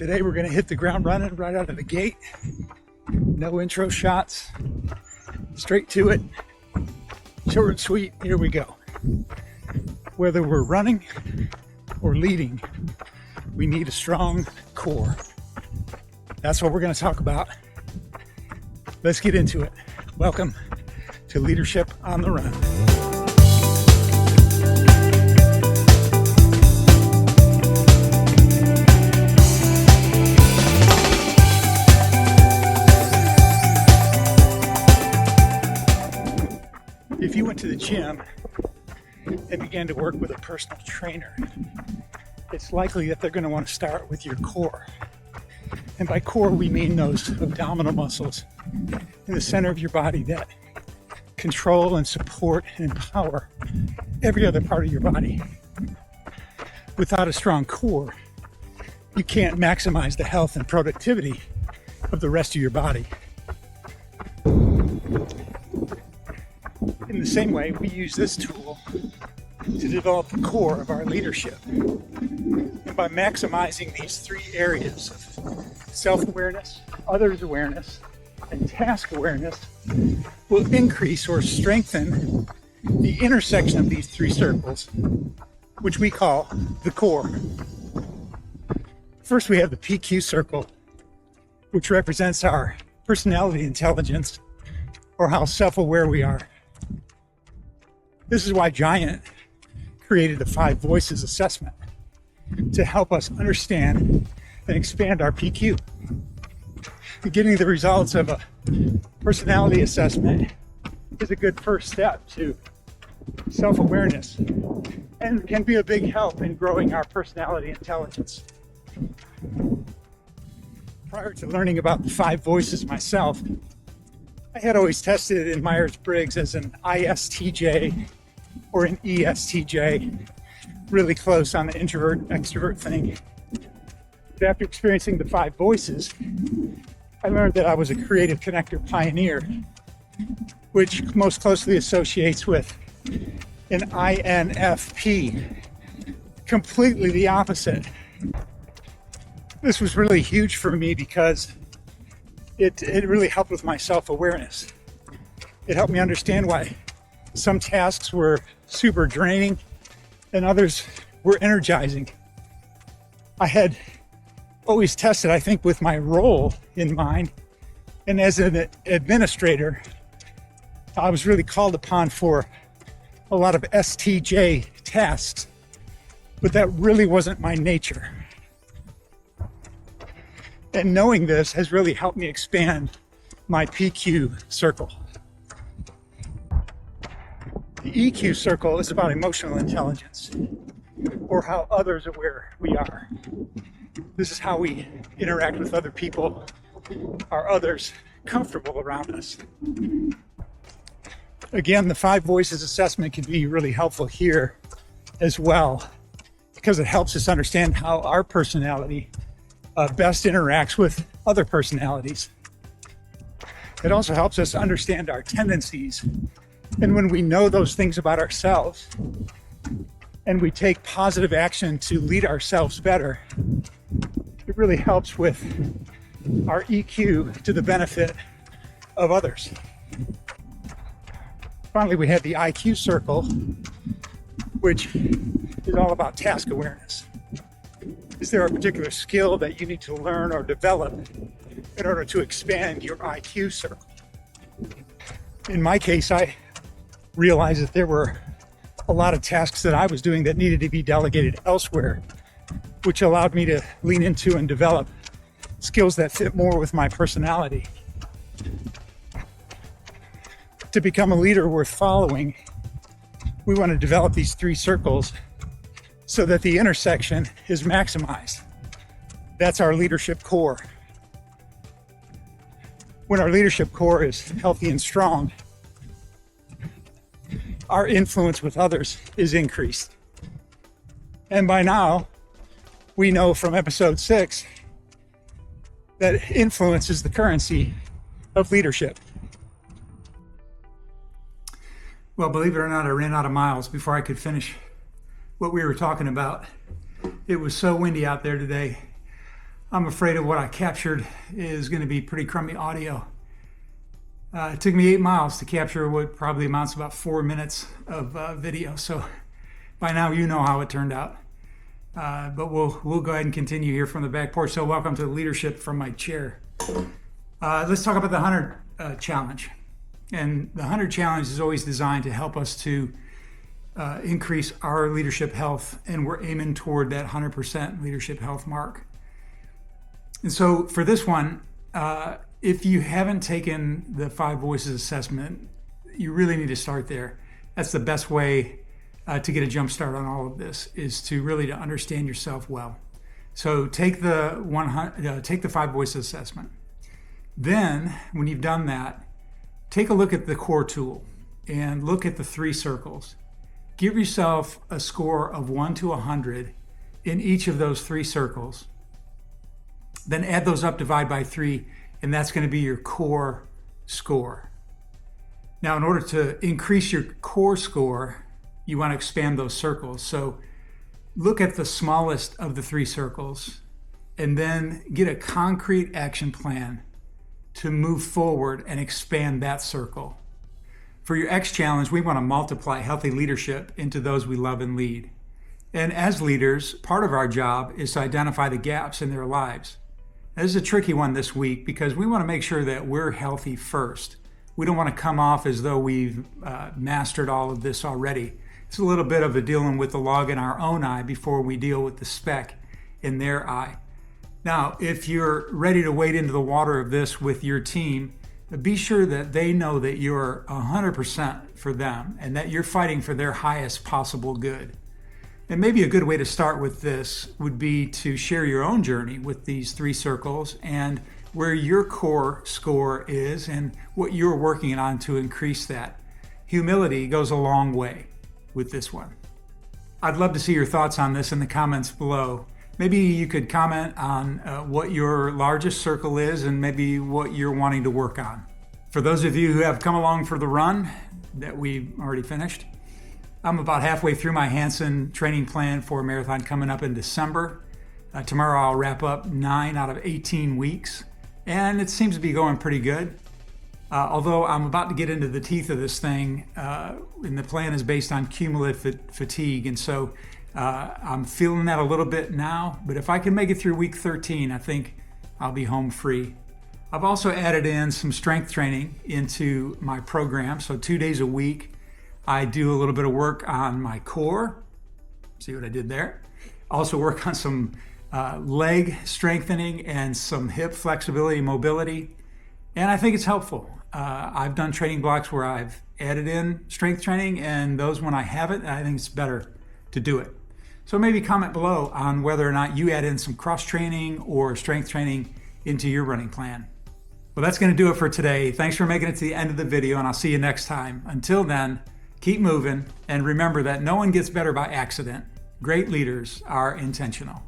Today we're going to hit the ground running right out of the gate. No intro shots. Straight to it. Short and sweet. Here we go. Whether we're running or leading, we need a strong core. That's what we're going to talk about. Let's get into it. Welcome to Leadership on the Run. If you went to the gym and began to work with a personal trainer, it's likely that they're going to want to start with your core. And by core, we mean those abdominal muscles in the center of your body that control and support and empower every other part of your body. Without a strong core, you can't maximize the health and productivity of the rest of your body. In the same way, we use this tool to develop the core of our leadership. And by maximizing these three areas of self-awareness, others awareness, and task awareness, will increase or strengthen the intersection of these three circles, which we call the core. First, we have the PQ circle, which represents our personality intelligence, or how self-aware we are. This is why Giant created the 5 Voices assessment to help us understand and expand our PQ. Getting the results of a personality assessment is a good first step to self-awareness and can be a big help in growing our personality intelligence. Prior to learning about the 5 Voices myself, I had always tested it in Myers-Briggs as an ISTJ or an ESTJ, really close on the introvert-extrovert thing. But after experiencing the 5 Voices, I learned that I was a creative connector pioneer, which most closely associates with an INFP, completely the opposite. This was really huge for me because it really helped with my self-awareness. It helped me understand why some tasks were super draining and others were energizing. I had always tested, I think, with my role in mind. And as an administrator, I was really called upon for a lot of STJ tasks, but that really wasn't my nature. And knowing this has really helped me expand my PQ circle. The EQ circle is about emotional intelligence, or how others aware we are. This is how we interact with other people. Are others comfortable around us? Again, the 5 Voices assessment can be really helpful here as well, because it helps us understand how our personality best interacts with other personalities. It also helps us understand our tendencies. And when we know those things about ourselves and we take positive action to lead ourselves better, it really helps with our EQ to the benefit of others. Finally, we have the IQ circle, which is all about task awareness. Is there a particular skill that you need to learn or develop in order to expand your IQ circle? In my case, I realized that there were a lot of tasks that I was doing that needed to be delegated elsewhere, which allowed me to lean into and develop skills that fit more with my personality. To become a leader worth following, we want to develop these 3 circles so that the intersection is maximized. That's our leadership core. When our leadership core is healthy and strong, our influence with others is increased. And by now, we know from episode 6 that influence is the currency of leadership. Well, believe it or not, I ran out of miles before I could finish what we were talking about. It was so windy out there today. I'm afraid of what I captured is going to be pretty crummy audio. It took me 8 miles to capture what probably amounts to about 4 minutes of video. So by now you know how it turned out. But we'll go ahead and continue here from the back porch. So welcome to Leadership from My Chair. Let's talk about the 100 Challenge. And the 100 Challenge is always designed to help us to increase our leadership health, and we're aiming toward that 100% leadership health mark. And so for this one, if you haven't taken the 5 Voices assessment, you really need to start there. That's the best way to get a jump start on all of this, is to really understand yourself well. So take the 5 Voices assessment. Then, when you've done that, take a look at the core tool and look at the 3 circles. Give yourself a score of 1 to 100 in each of those 3 circles. Then add those up, divide by 3, and that's going to be your core score. Now, in order to increase your core score, you want to expand those circles. So look at the smallest of the 3 circles and then get a concrete action plan to move forward and expand that circle. For your X challenge, we want to multiply healthy leadership into those we love and lead. And as leaders, part of our job is to identify the gaps in their lives. This is a tricky one this week because we want to make sure that we're healthy first. We don't want to come off as though we've mastered all of this already. It's a little bit of a dealing with the log in our own eye before we deal with the speck in their eye. Now, if you're ready to wade into the water of this with your team, be sure that they know that you're 100% for them and that you're fighting for their highest possible good. And maybe a good way to start with this would be to share your own journey with these 3 circles and where your core score is and what you're working on to increase that. Humility goes a long way with this one. I'd love to see your thoughts on this in the comments below. Maybe you could comment on what your largest circle is and maybe what you're wanting to work on. For those of you who have come along for the run that we've already finished, I'm about halfway through my Hanson training plan for a marathon coming up in December. Tomorrow I'll wrap up 9 out of 18 weeks, and it seems to be going pretty good. Although I'm about to get into the teeth of this thing, and the plan is based on cumulative fatigue, and so I'm feeling that a little bit now, but if I can make it through week 13, I think I'll be home free. I've also added in some strength training into my program, so 2 days a week. I do a little bit of work on my core. See what I did there? Also work on some leg strengthening and some hip flexibility and mobility. And I think it's helpful. I've done training blocks where I've added in strength training, and those when I haven't, I think it's better to do it. So maybe comment below on whether or not you add in some cross training or strength training into your running plan. Well, that's going to do it for today. Thanks for making it to the end of the video, and I'll see you next time. Until then, keep moving, and remember that no one gets better by accident. Great leaders are intentional.